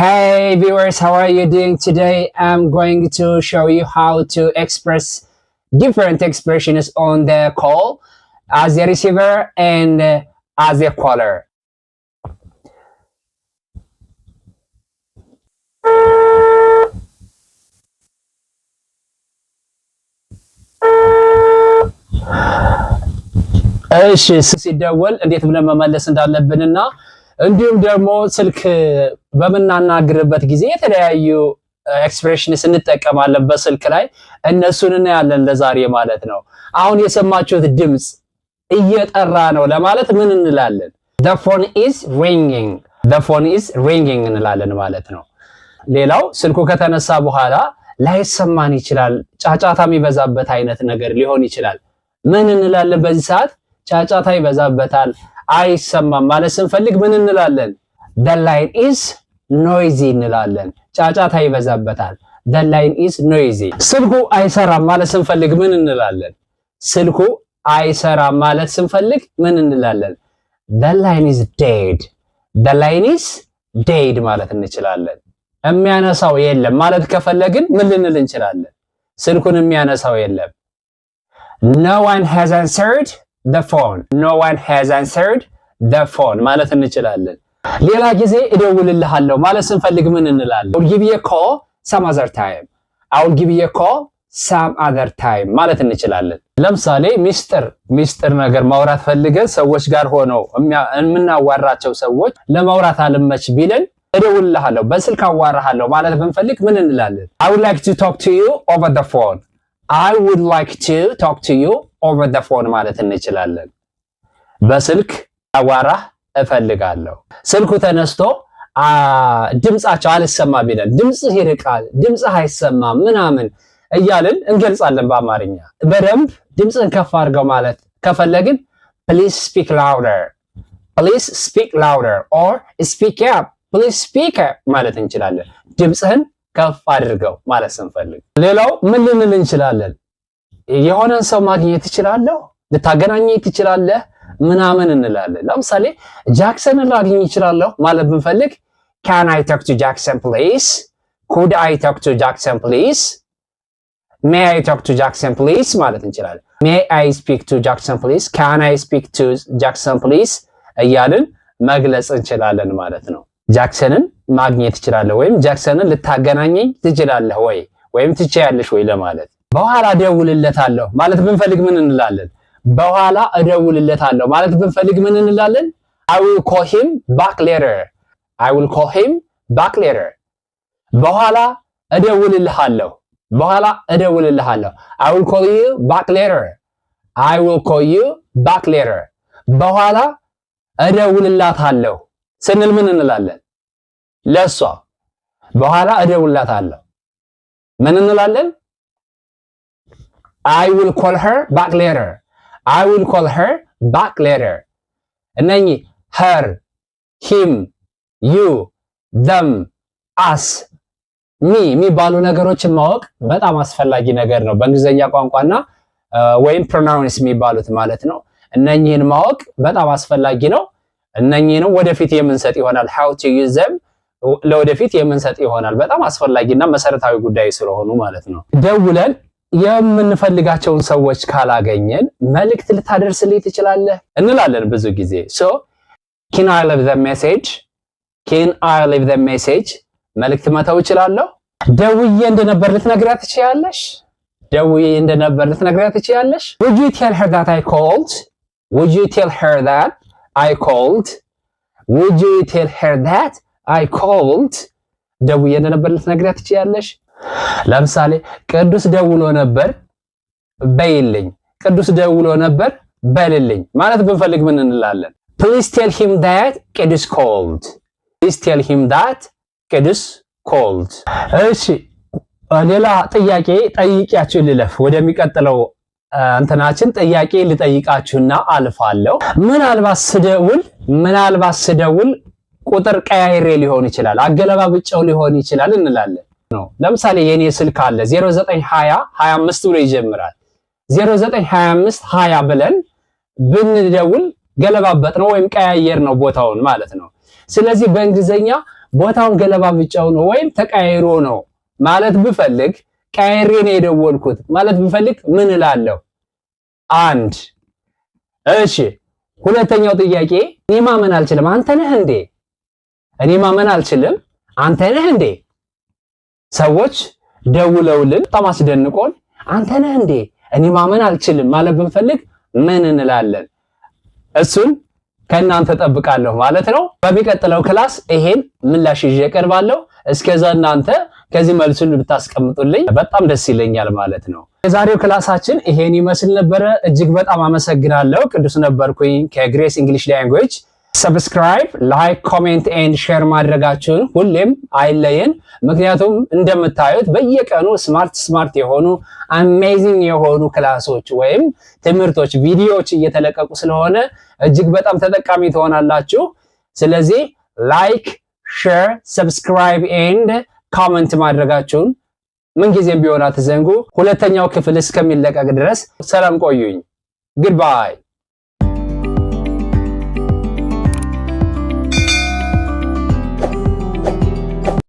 Hey viewers, how are you doing today? I'm going to show you how to express different expressions on the call as a receiver and as a caller. እሺ ሲደወል እንዴት ብለን መመለስ እንዳለብንና እንዲሁም ደግሞ ስልክ በመናናግርበት ጊዜ የተለያዩ ኤክስፕሬሽንስ እንጠቀማለን በስልክ ላይ እነሱን እናያለን ለዛሬ ማለት ነው። አሁን የሰማችሁት ድምጽ እየጠራ ነው ለማለት ምን እንላለን? The phone is ringing. The phone is ringing እንላለን ማለት ነው። ሌላው ስልኩ ከተነሳ በኋላ ላይሰማን ይችላል። ጫጫታ የሚበዛበት አይነት ነገር ሊሆን ይችላል። ምን እንላለን በዚህ ሰዓት? ጫጫታ ይበዛበታል አይሰማም ማለት ስንፈልግ ምን እንላለን? The line is noisy እንላለን። ጫጫታ ይበዛበታል። The line is noisy። ስልኩ አይሰራም ማለት ስንፈልግ ምን እንላለን? ስልኩ አይሰራም ማለት ስንፈልግ ምን እንላለን? The line is dead። The line is dead ማለት እንችላለን። የሚያነሳው የለም ማለት ከፈለግን ምን ልንል እንችላለን? ስልኩን የሚያነሳው የለም። No one has answered the phone. No one has answered the phone ማለት እንችላለን። ሌላ ጊዜ እደውልልሃለሁ ማለት ስንፈልግ ምን እንላለን? I will give you a call some other time. I will give you a call some other time ማለት እንችላለን። ለምሳሌ ሚስጥር ነገር ማውራት ፈልገን ሰዎች ጋር ሆነው የምናዋራቸው ሰዎች ለማውራት አልመች ቢለን እደውልልሃለሁ በስልክ አዋራሃለሁ ማለት ብንፈልግ ምን እንላለን? I would like to talk to you over the phone. I would like to talk to you over the phone ማለት እንችላለን። በስልክ አዋራህ እፈልጋለሁ። ስልኩ ተነስቶ ድምጻቸው አልሰማ ቢለን ድምጽህ ይርቃል፣ ድምጽህ አይሰማም ምናምን እያልን እንገልጻለን በአማርኛ። በደንብ ድምጽን ከፍ አድርገው ማለት ከፈለግን please speak louder. Please speak louder or speak up. Please speak up ማለት እንችላለን። ድምጽህን ከፍ አድርገው ማለት ስንፈልግ። ሌላው ምን ልንል እንችላለን? የሆነን ሰው ማግኘት ትችላለህ፣ ልታገናኘኝ ትችላለህ ምናምን እንላለን። ለምሳሌ ጃክሰንን ላግኝ ይችላለሁ ማለት ብንፈልግ can I talk to Jackson please? Could I talk to Jackson please? May I talk to Jackson please ማለት እንችላለን። May I speak to Jackson please? Can I speak to Jackson please? እያልን መግለጽ እንችላለን ማለት ነው። ጃክሰንን ማግኘት ትችላለህ ወይም ጃክሰንን ልታገናኘኝ ትችላለህ ወይም ትችያለሽ ወይ ለማለት። በኋላ እደውልለታለሁ ማለት ብንፈልግ ምን እንላለን? በኋላ እደውልለታለሁ ማለት ብንፈልግ ምን እንላለን? I will call him back later. I will call him back later. በኋላ እደውልልሃለሁ። በኋላ እደውልልሃለሁ። I will call you back later. I will call you back later. በኋላ እደውልላታለሁ ስንል ምን እንላለን? ለሷ በኋላ እደውልላታለሁ ምን እንላለን? I will call her back later. I will call her back later. እነኚህ her, him, you, them, us, me የሚባሉ ነገሮችን ማወቅ በጣም አስፈላጊ ነገር ነው በእንግሊዘኛ ቋንቋና ወይም pronouns የሚባሉት ማለት ነው። እነኚህን ማወቅ በጣም አስፈላጊ ነው። እነኚህንም ወደፊት የምንሰጥ ይሆናል። how to use them ለወደፊት የምንሰጥ ይሆናል። በጣም አስፈላጊና መሰረታዊ ጉዳይ ስለሆኑ ማለት ነው። ደውለን የምንፈልጋቸውን ሰዎች ካላገኘን መልእክት ልታደርስልኝ ትችላለህ እንላለን ብዙ ጊዜ። so can I leave the message? Can I leave the message? መልእክት መተው እችላለሁ? ደውዬ እንደነበር ልትነግራት ትችያለሽ? ደውዬ እንደነበር ልትነግራት ትችያለሽ? would you tell her that I called? would you tell her that I called? would you tell her that I called? ደውዬ እንደነበር ልትነግራት ትችያለሽ? ለምሳሌ ቅዱስ ደውሎ ነበር በይልኝ፣ ቅዱስ ደውሎ ነበር በልልኝ ማለት ብንፈልግ ምን እንላለን? Please tell him that ቅዱስ called. Please tell him that ቅዱስ called. እሺ ሌላ ጥያቄ ጠይቂያችሁ ልለፍ ወደሚቀጥለው እንትናችን ጥያቄ ልጠይቃችሁና አልፋለሁ። ምናልባት ስደውል ቁጥር ቀያይሬ ሊሆን ይችላል፣ አገለባብጨው ሊሆን ይችላል እንላለን ነው። ለምሳሌ የኔ ስልክ አለ 0920 25 ብሎ ይጀምራል። 0925 20 ብለን ብንደውል ገለባበጥ ነው ወይም ቀያየር ነው ቦታውን ማለት ነው። ስለዚህ በእንግሊዘኛ ቦታውን ገለባብጫው ነው ወይም ተቀያይሮ ነው ማለት ብፈልግ ቀያይሬ ነው የደወልኩት ማለት ብፈልግ ምን እላለሁ? አንድ። እሺ ሁለተኛው ጥያቄ እኔ ማመን አልችልም አንተ ነህ እንዴ? እኔ ማመን አልችልም አንተ ነህ እንዴ? ሰዎች ደውለውልን በጣም አስደንቆን አንተ ነህ እንዴ? እኔ ማመን አልችልም ማለት ብንፈልግ ምን እንላለን? እሱን ከእናንተ ጠብቃለሁ ማለት ነው። በሚቀጥለው ክላስ ይሄን ምላሽ ይዤ እቀርባለሁ። እስከዛ እናንተ ከዚህ መልሱን ብታስቀምጡልኝ በጣም ደስ ይለኛል ማለት ነው። የዛሬው ክላሳችን ይሄን ይመስል ነበረ። እጅግ በጣም አመሰግናለሁ። ቅዱስ ነበርኩኝ ከግሬስ እንግሊሽ ላንጉዌጅ። ሰብስክራይብ፣ ላይክ፣ ኮሜንት ኤንድ ሼር ማድረጋችሁን ሁሌም አይለየን። ምክንያቱም እንደምታዩት በየቀኑ ስማርት የሆኑ አሜዚንግ የሆኑ ክላሶች ወይም ትምህርቶች፣ ቪዲዮዎች እየተለቀቁ ስለሆነ እጅግ በጣም ተጠቃሚ ትሆናላችሁ። ስለዚህ ላይክ፣ ሼር፣ ሰብስክራይብ ኤንድ ኮሜንት ማድረጋችሁን ምንጊዜም ቢሆን አትዘንጉ። ሁለተኛው ክፍል እስከሚለቀቅ ድረስ ሰላም ቆዩኝ። ጉድባይ